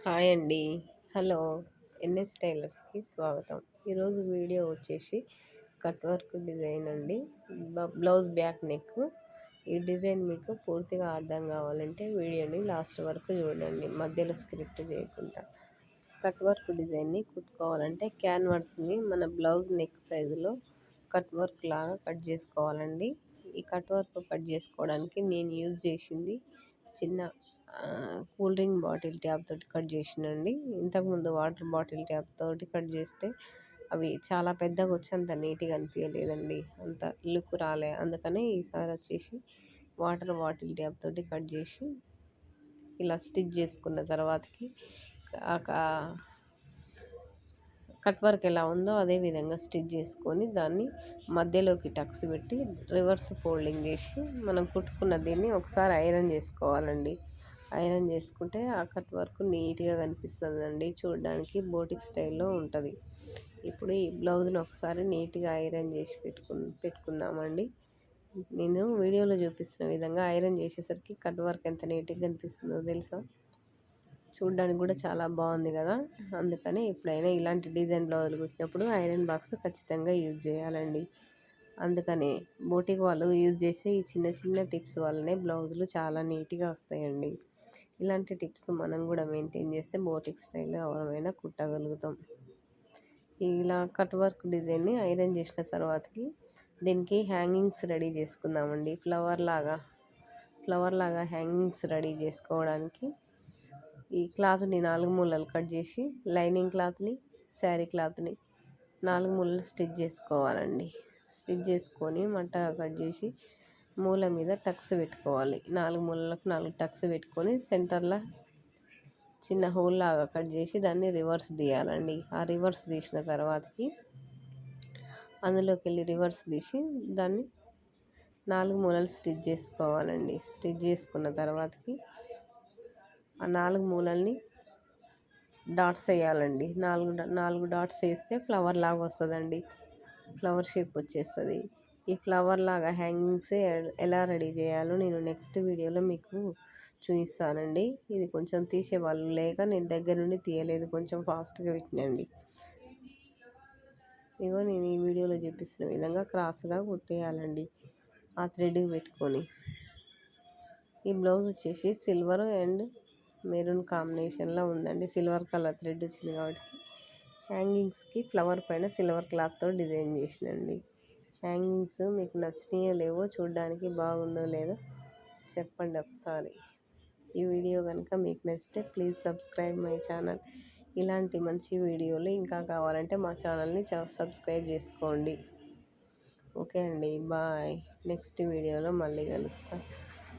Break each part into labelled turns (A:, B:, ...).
A: Hi అండి. Hello! NS టైలర్స్‌కి స్వాగతం. ఈరోజు వీడియో వచ్చేసి కట్ వర్క్ డిజైన్ అండి. Blouse back neck. ఈ డిజైన్ మీకు పూర్తిగా అర్థం కావాలంటే వీడియోని లాస్ట్ వరకు చూడండి, మధ్యలో స్క్రిప్ట్ చేయకుండా. కట్ వర్క్ డిజైన్ని కుట్టుకోవాలంటే క్యాన్వాస్ని మన బ్లౌజ్ నెక్ సైజులో కట్ వర్క్ లాగా కట్ చేసుకోవాలండి. ఈ కట్ వర్క్ కట్ చేసుకోవడానికి నేను యూజ్ చేసింది చిన్న కూల్ డ్రింక్ బాటిల్ ట్యాప్ తోటి కట్ చేసినండి. ఇంతకుముందు వాటర్ బాటిల్ ట్యాప్ తోటి కట్ చేస్తే అవి చాలా పెద్దగా వచ్చి అంత నీట్గా అనిపించలేదండి, అంత లుక్ రాలే. అందుకని ఈసారి వచ్చేసి వాటర్ బాటిల్ ట్యాప్ తోటి కట్ చేసి ఇలా స్టిచ్ చేసుకున్న తర్వాతకి కట్ వర్క్ ఎలా ఉందో అదే విధంగా స్టిచ్ చేసుకొని దాన్ని మధ్యలోకి టక్స్ పెట్టి రివర్స్ ఫోల్డింగ్ చేసి మనం కుట్టుకున్న దీన్ని ఒకసారి ఐరన్ చేసుకోవాలండి. ఐరన్ చేసుకుంటే ఆ కట్ వర్క్ నీట్గా కనిపిస్తుందండి, చూడడానికి బోటిక్ స్టైల్లో ఉంటుంది. ఇప్పుడు ఈ బ్లౌజ్ని ఒకసారి నీట్గా ఐరన్ చేసి పెట్టుకుందామండి. నేను వీడియోలో చూపిస్తున్న విధంగా ఐరన్ చేసేసరికి కట్ వర్క్ ఎంత నీట్గా కనిపిస్తుందో తెలుసా? చూడడానికి కూడా చాలా బాగుంది కదా. అందుకని ఎప్పుడైనా ఇలాంటి డిజైన్ బ్లౌజులు కుట్టినప్పుడు ఐరన్ బాక్స్ ఖచ్చితంగా యూజ్ చేయాలండి. అందుకని బోటిక్ వాళ్ళు యూజ్ చేసే ఈ చిన్న చిన్న టిప్స్ వల్లనే బ్లౌజులు చాలా నీట్గా వస్తాయండి. ఇలాంటి టిప్స్ మనం కూడా మెయింటైన్ చేస్తే బోటిక్ స్టైల్లో ఎవరైనా కుట్టగలుగుతాం. ఇలా కట్ వర్క్ డిజైన్ని ఐరన్ చేసిన తర్వాతకి దీనికి హ్యాంగింగ్స్ రెడీ చేసుకుందామండి. ఫ్లవర్ లాగా హ్యాంగింగ్స్ రెడీ చేసుకోవడానికి ఈ క్లాత్ని 4 మూలలు కట్ చేసి లైనింగ్ క్లాత్ని, శారీ క్లాత్ని 4 మూలలు స్టిచ్ చేసుకోవాలండి. స్టిచ్ చేసుకొని మంటగా కట్ చేసి మూల మీద టక్స్ పెట్టుకోవాలి. 4 మూలలకు 4 టక్స్ పెట్టుకొని సెంటర్లో చిన్న హోల్ లాగా కట్ చేసి దాన్ని రివర్స్ తీయాలండి. ఆ రివర్స్ తీసిన తర్వాతకి అందులోకి వెళ్ళి రివర్స్ తీసి దాన్ని 4 మూలలు స్టిచ్ చేసుకోవాలండి. స్టిచ్ చేసుకున్న తర్వాతకి ఆ 4 మూలల్ని డాట్స్ వేయాలండి. నాలుగు డాట్స్ వేస్తే ఫ్లవర్ లాగా వస్తుందండి, ఫ్లవర్ షేప్ వచ్చేస్తుంది. ఈ ఫ్లవర్ లాగా హ్యాంగింగ్స్ ఎలా రెడీ చేయాలో నేను నెక్స్ట్ వీడియోలో మీకు చూపిస్తానండి. ఇది కొంచెం తీసే వాళ్ళు లేక నేను దగ్గర నుండి తీయలేదు, కొంచెం ఫాస్ట్గా పెట్టినండి. ఇగో నేను ఈ వీడియోలో చూపిస్తున్న విధంగా క్రాస్గా కుట్టేయాలండి ఆ థ్రెడ్కి పెట్టుకొని. ఈ బ్లౌజ్ వచ్చేసి సిల్వర్ అండ్ మెరూన్ కాంబినేషన్లో ఉందండి. సిల్వర్ కలర్ థ్రెడ్ వచ్చింది కాబట్టి హ్యాంగింగ్స్కి ఫ్లవర్ పైన సిల్వర్ క్లాత్తో డిజైన్ చేసినండి. హ్యాంగింగ్స్ మీకు నచ్చినాయో లేవో, చూడడానికి బాగుందో లేదో చెప్పండి ఒకసారి. ఈ వీడియో కనుక మీకు నచ్చితే ప్లీజ్ సబ్స్క్రైబ్ మై ఛానల్. ఇలాంటి మంచి వీడియోలు ఇంకా కావాలంటే మా ఛానల్ని సబ్స్క్రైబ్ చేసుకోండి. ఓకే అండి, బాయ్. నెక్స్ట్ వీడియోలో మళ్ళీ కలుస్తాను.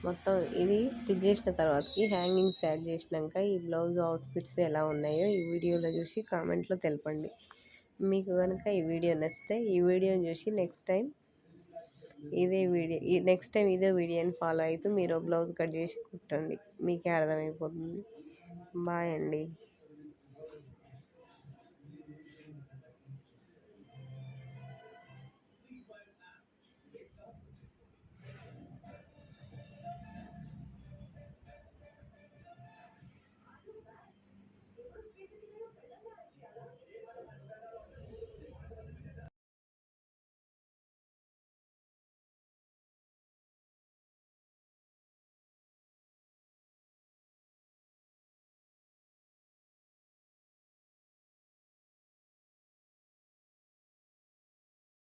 A: మొత్తం ఇది స్టిచ్ చేసిన తర్వాతకి హ్యాంగింగ్స్ యాడ్ చేసినాక ఈ బ్లౌజ్ అవుట్ఫిట్స్ ఎలా ఉన్నాయో ఈ వీడియోలో చూసి కామెంట్లో తెలపండి. మీకు కనుక ఈ వీడియో నచ్చితే ఈ వీడియోని చూసి నెక్స్ట్ టైం ఇదే వీడియోని ఫాలో అవుతూ మీరు బ్లౌజ్ కట్ చేసి కుట్టండి, మీకే అర్థమైపోతుంది. బాయ్ అండి.